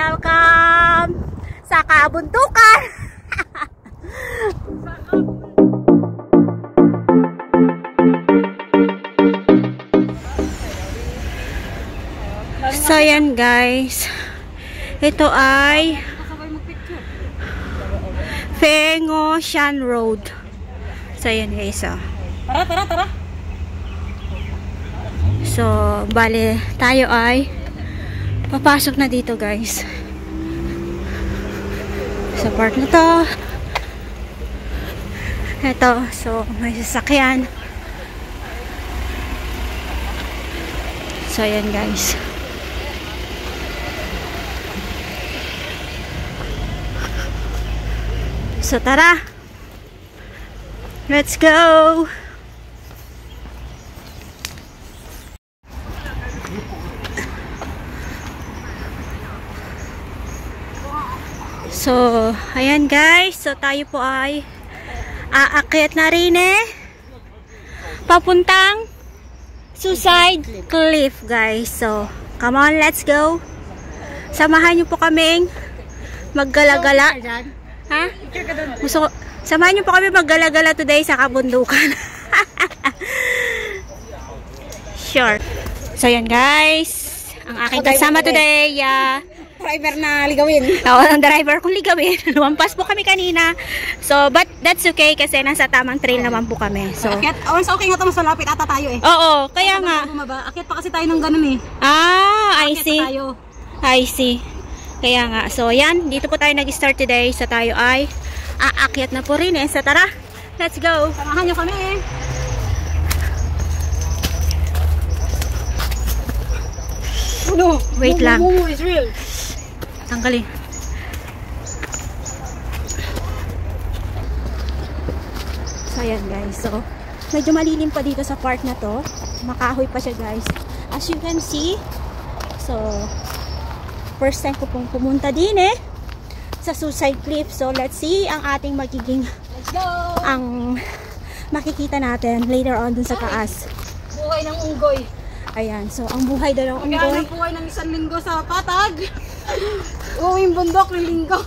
Welcome sa kabundukan. So yan guys, ito ay Fengoshan Road. So yan guys, Tara. so bale tayo ay papasok na dito guys sa part na to. Ito, so may sasakyan. So yan guys, so tara, let's go. So ayan guys, so tayo po ay aakyat na rin papuntang Suicide Cliff guys. So come on, let's go. Samahan niyo po kaming maggala-gala. Ha? Samahan niyo po kami maggala-gala today sa kabundukan. Sure. So yan guys, ang aking kasama today, Driver na ligawin. Oo, ang driver kong ligawin. Lumampas po kami kanina. So, but that's okay kasi nasa tamang trail naman po kami. So, once okay nga ito, mas malapit ata tayo eh. Oo, kaya nga. Akyat pa kasi tayo ng ganun eh. I Akyat see. pa tayo. I see. Kaya nga. So, yan. Dito po tayo nag-start today. So, tayo ay aakyat na po rin So, tara. Let's go. Samahan nyo kami eh. No, wait lang. Momo is real. Tanggalin. So, ayan guys. So, medyo malilim pa dito sa part na to. Makahoy pa siya guys. As you can see. So, first time ko pong pumunta din sa Suicide Cliff. So, let's see ang ating magiging ang makikita natin later on dun sa taas. Buhay ng unggoy. Ayan. So, ang buhay daw ng unggoy. Magkano buhay ng isang linggo sa patag? Uwing bundok ng linggo.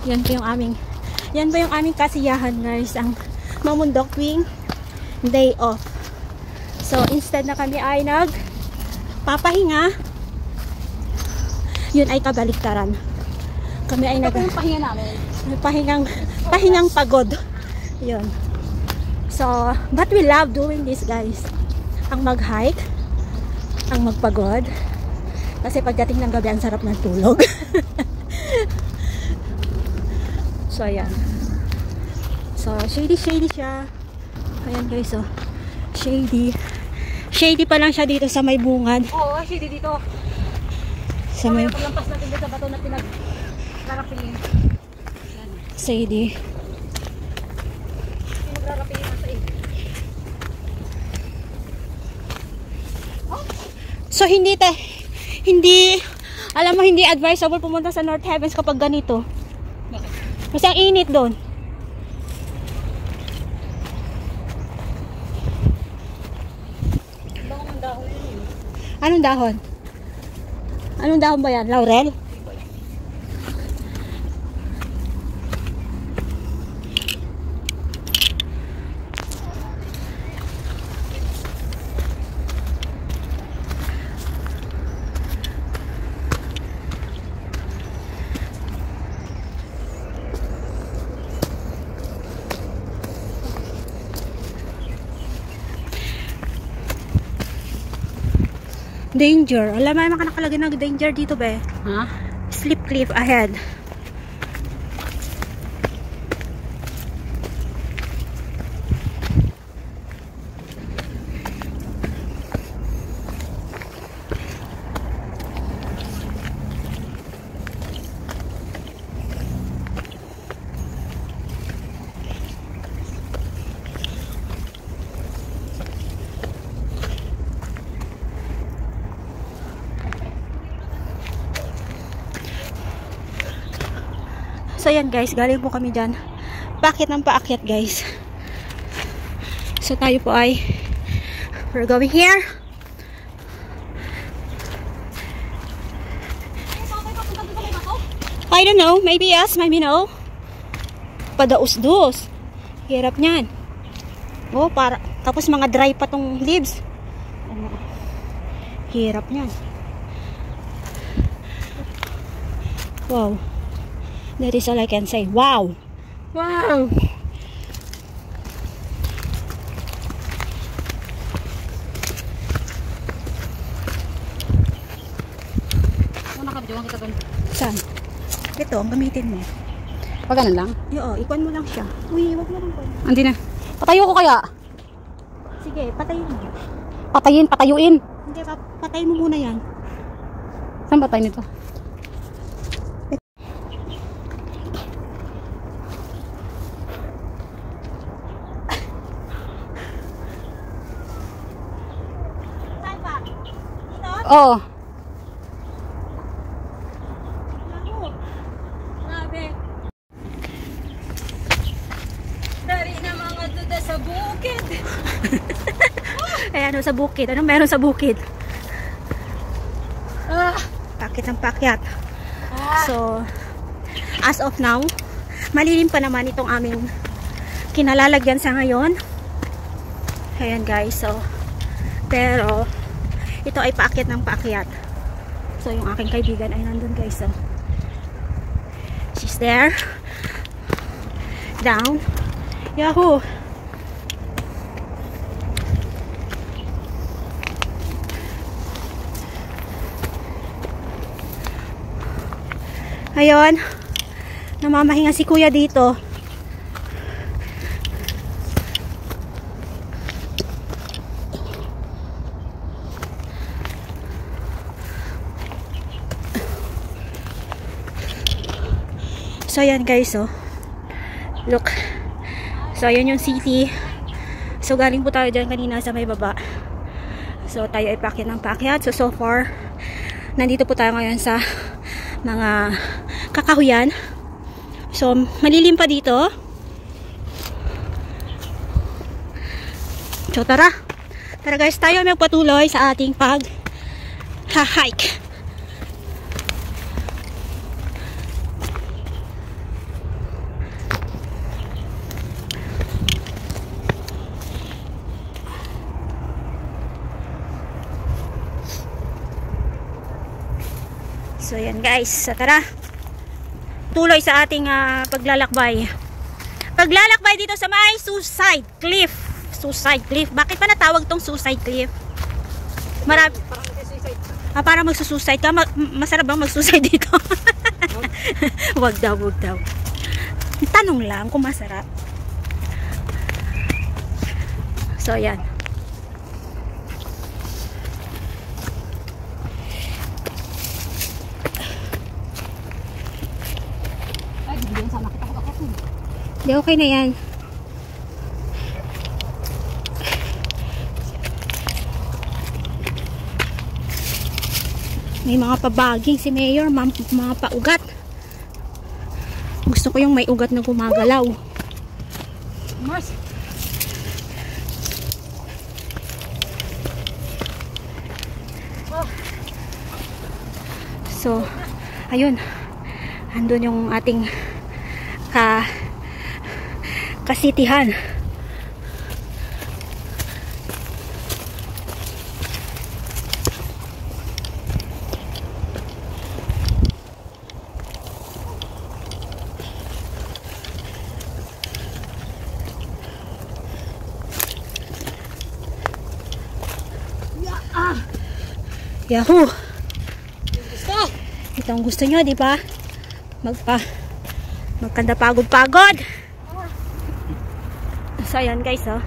Yan po yung aming kasiyahan guys, ang mamundok tuwing day off. So instead na kami ay nagpapahinga, yun ay kabaliktaran. Kami ay pahinga namin. pahingang pagod. Yun. So, but we love doing this guys. Ang mag-hike, ang magpagod. Kasi pagdating ng gabi, ang sarap ng tulog. So, ayan. So, shady siya. Ayan guys, so. Shady pa lang siya dito sa may bungad. Oo, shady dito. Sa may paglampas natin dito sa bato na pinag-rarapingin. shady. Pinag-rarapingin nasa So, alam mo, hindi advisable pumunta sa North Heavens kapag ganito. Kasi ang init doon. Anong dahon? Anong dahon ba yan? Laurel? Danger. Alam mo naman nakalagay ng danger dito be. Ha? Slip cliff ahead. So yan guys, galing po kami dyan. Paakyat ng paakyat guys. So tayo po ay we're going here. I don't know. Maybe yes, maybe no. Padaus-dus. Hirap niyan. Oh, tapos mga dry pa tong leaves. Hirap niyan. Wow. That is all I can say. Wow. Wow. Nakabidyoan kita doon. Saan? Ito, ang gamitin mo. Pag ganun lang? Oo, ikon mo lang siya. Uy, wag mo lang kon. Andi na. Patayo ko kaya? Sige, patayin mo. Patayuin. Hindi, patayin mo muna yan. Saan patay nito? Saan pa? Dito? Oo. Naku. Grabe. Dari na mga duda sa bukid. Ayan, sa bukid. Anong meron sa bukid? Pakit ng pakyat. So, as of now, malilim pa naman itong aming kinalalagyan sa ngayon. Ayan guys, so, pero, ito ay paakyat ng paakyat. So, yung aking kaibigan ay nandun guys, so, she's there. Down. Yahoo! Ayun, namamahinga si kuya dito. So ayan guys, oh. Look. So ayan yung city. So galing po tayo dyan kanina sa may baba. So tayo ay paakyat ng paakyat. So far, nandito po tayo ngayon sa mga kakahuyan. So, malilim pa dito. So, tara. Tara guys, tayo magpatuloy sa ating pag-hike. So, yan guys. So, tara. Tuloy sa ating paglalakbay. Paglalakbay dito sa may Suicide Cliff. Suicide Cliff. Bakit pa natawag tong Suicide Cliff? Marami. Para magsusuicide ka. Masarap bang magsuicide dito? Wag daw, wag daw. Tanong lang kung masarap. So, yan. Di, okay na yan. May mga pabaging si Mayor, mga paugat. Gusto ko yung may ugat na gumagalaw. Mars. So, ayun. Andun yung ating kasitihan. Yahoo! Ito ang gusto nyo, di ba? Magkanda pagod-pagod. So, ayan guys, oh.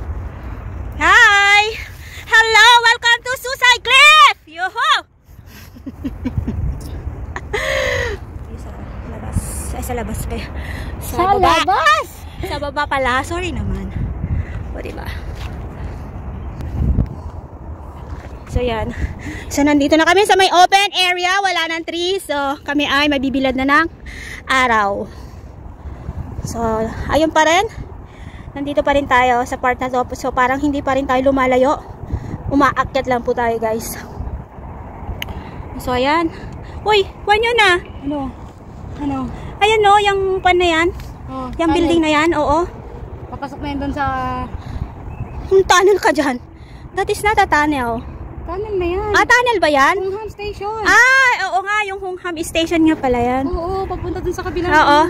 Hi! Hello! Welcome to Suicide Cliff! Yoho! Sa labas. Ay, sa labas pa. Sa baba. Labas? Sa baba pala. Sorry naman. O, diba? So, yan. So, nandito na kami sa may open area. Wala nang trees. So, kami ay mabibilad na ng araw. So, ayun pa rin. Nandito pa rin tayo sa part na to. So, parang hindi pa rin tayo lumalayo. Umaakyat lang po tayo, guys. So, ayan. Uy, huwag nyo na. Ano? Ayan no, yung pan na yan. Oh, Yung building na yan, oo. Papasok na yun doon sa... Yung tunnel ka dyan. That is not a tunnel. Tunnel na yan. Ah, tunnel ba yan? Hungham Station. Ah, oo nga, yung Hungham Station nga pala yan. Oo, papunta dun sa kabilang. Oo,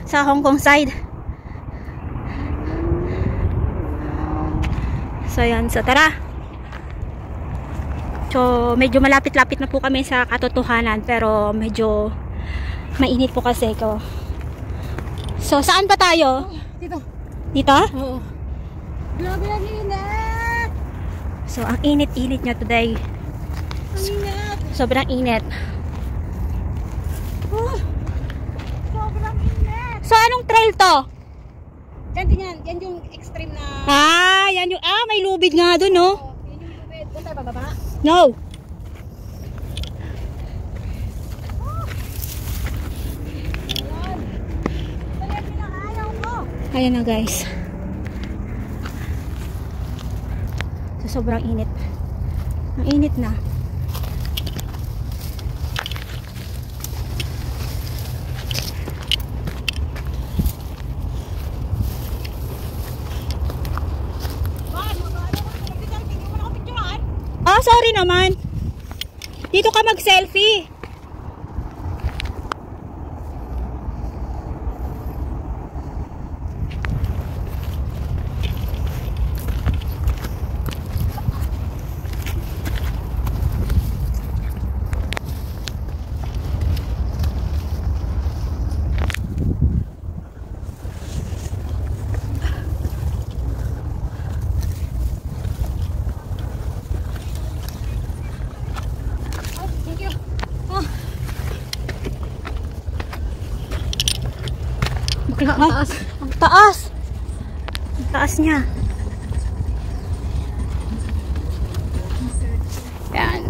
sa Hong Kong side. So yan, so tara. So medyo malapit-lapit na po kami sa katotohanan, pero medyo mainit po kasi ko. So saan pa tayo? Dito. Dito? Oo. Grabe ang init. So ang init-init niya today. Ang init. Sobrang init. Sobrang init. So anong trail to? Yan din yan. Yan yung extreme na... Ah, yan yung... Ah, may lubid nga dun, no? Oh, yan yung lubid. Doon tayo bababa. No. Ayan na guys. So, sobrang init. Ang init na. Ah, sorry naman. Dito ka mag-selfie. Thank you. Oh. Bakla, ang taas. Ang taas. Ang taas niya. Yan.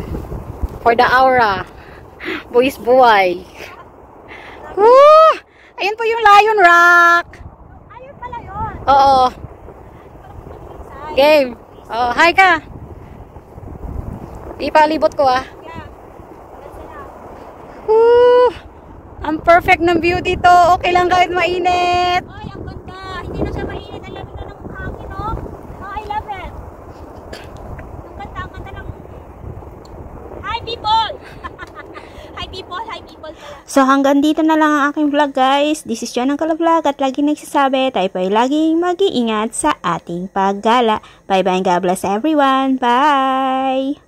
For the aura. Buwis buhay. Woo! Ayun po yung Lion Rock. Ayun pala yun. Oo. Game. Oh, hi ka. Ipalibot ko ah. Woo! Ang perfect ng view dito. Okay lang kahit mainit. Ay, ang ganda. Hindi na siya mainit. Ang lamig na ng hangin, no? Oh, I love it. Ang ganda ng... Hi, people! Hi, people. Hi, people pala. So, hanggang dito na lang ang aking vlog, guys. This is John ang Kala-Vlog at laging nagsasabi, tayo po ay laging mag-iingat sa ating paggala. Bye-bye and God bless everyone. Bye!